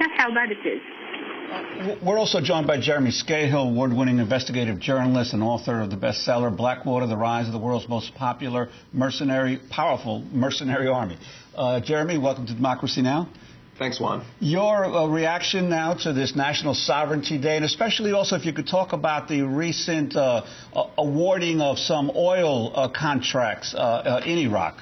That's how bad it is. We're also joined by Jeremy Scahill, award-winning investigative journalist and author of the bestseller Blackwater, The Rise of the World's Most Powerful Mercenary Army. Jeremy, welcome to Democracy Now! Thanks, Juan. Your reaction now to this National Sovereignty Day, and especially also if you could talk about the recent awarding of some oil contracts in Iraq.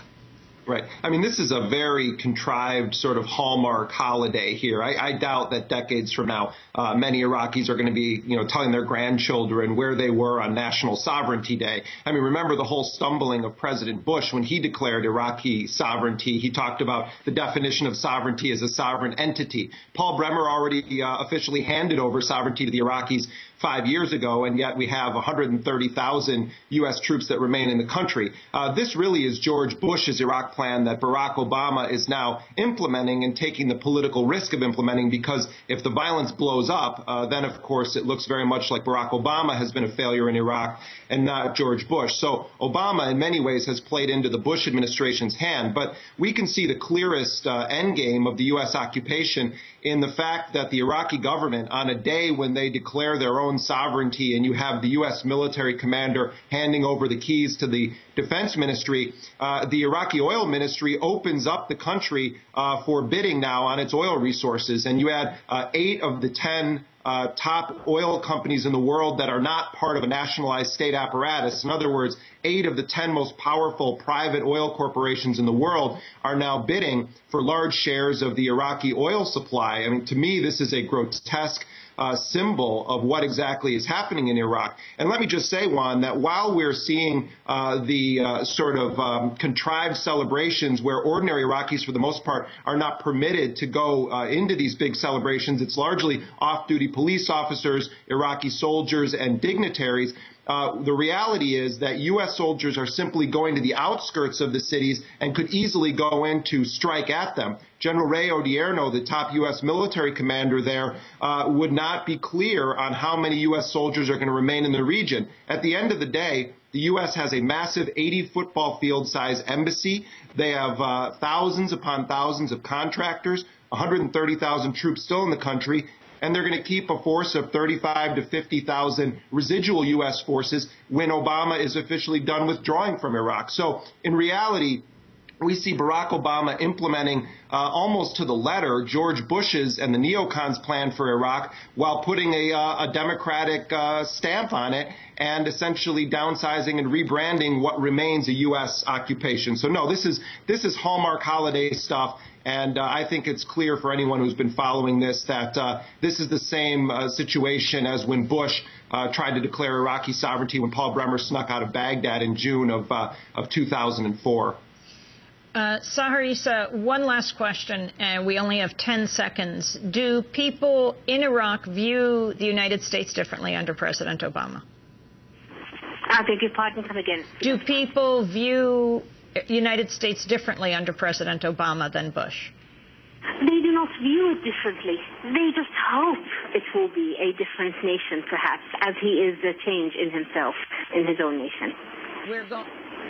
Right. I mean, this is a very contrived sort of hallmark holiday here. I doubt that decades from now, many Iraqis are going to be, telling their grandchildren where they were on National Sovereignty Day. I mean, remember the whole stumbling of President Bush when he declared Iraqi sovereignty. He talked about the definition of sovereignty as a sovereign entity. Paul Bremer already officially handed over sovereignty to the Iraqis 5 years ago, and yet we have 130,000 U.S. troops that remain in the country. This really is George Bush's Iraq plan that Barack Obama is now implementing and taking the political risk of implementing, because if the violence blows up, then, of course, it looks very much like Barack Obama has been a failure in Iraq and not George Bush. So Obama, in many ways, has played into the Bush administration's hand. But we can see the clearest endgame of the U.S. occupation in the fact that the Iraqi government, on a day when they declare their own sovereignty and you have the U.S. military commander handing over the keys to the defense ministry, the Iraqi oil ministry opens up the country for bidding now on its oil resources. And you had 8 of the 10 top oil companies in the world that are not part of a nationalized state apparatus. In other words, 8 of the 10 most powerful private oil corporations in the world are now bidding for large shares of the Iraqi oil supply. I mean, to me, this is a grotesque symbol of what exactly is happening in Iraq. And let me just say, Juan, that while we're seeing the contrived celebrations where ordinary Iraqis, for the most part, are not permitted to go into these big celebrations, it's largely off-duty police officers, Iraqi soldiers, and dignitaries. The reality is that U.S. soldiers are simply going to the outskirts of the cities and could easily go in to strike at them. General Ray Odierno, the top U.S. military commander there, would not be clear on how many U.S. soldiers are going to remain in the region. At the end of the day, the U.S. has a massive 80-football field-size embassy. They have thousands upon thousands of contractors, 130,000 troops still in the country, and they're going to keep a force of 35 to 50,000 residual U.S. forces when Obama is officially done withdrawing from Iraq. So in reality, we see Barack Obama implementing almost to the letter George Bush's and the neocons' plan for Iraq, while putting a Democratic stamp on it and essentially downsizing and rebranding what remains a U.S. occupation. So no, this is Hallmark holiday stuff. And I think it's clear for anyone who's been following this that this is the same situation as when Bush tried to declare Iraqi sovereignty when Paul Bremer snuck out of Baghdad in June of 2004. Sahar Issa, one last question, and we only have 10 seconds. Do people in Iraq view the United States differently under President Obama? I beg your pardon, come again. Do people view United States differently under President Obama than Bush? They do not view it differently. They just hope it will be a different nation, perhaps, as he is the change in himself, in his own nation.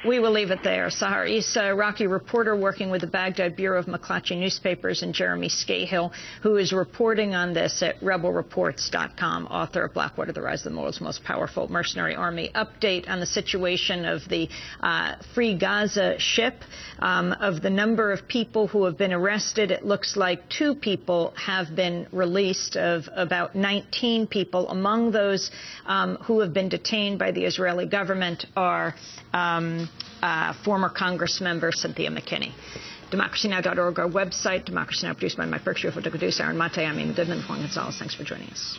We will leave it there. Sahar Issa, Iraqi reporter working with the Baghdad Bureau of McClatchy Newspapers, and Jeremy Scahill, who is reporting on this at rebelreports.com, author of Blackwater, The Rise of the World's Most Powerful Mercenary Army. Update on the situation of the Free Gaza ship. Of the number of people who have been arrested, it looks like 2 people have been released of about 19 people. Among those who have been detained by the Israeli government are former Congress member Cynthia McKinney. DemocracyNow.org, our website. Democracy Now! Produced by Mike Berkshire, producer Aaron Mate. I'm Amy Goodman, Juan Gonzalez. Thanks for joining us.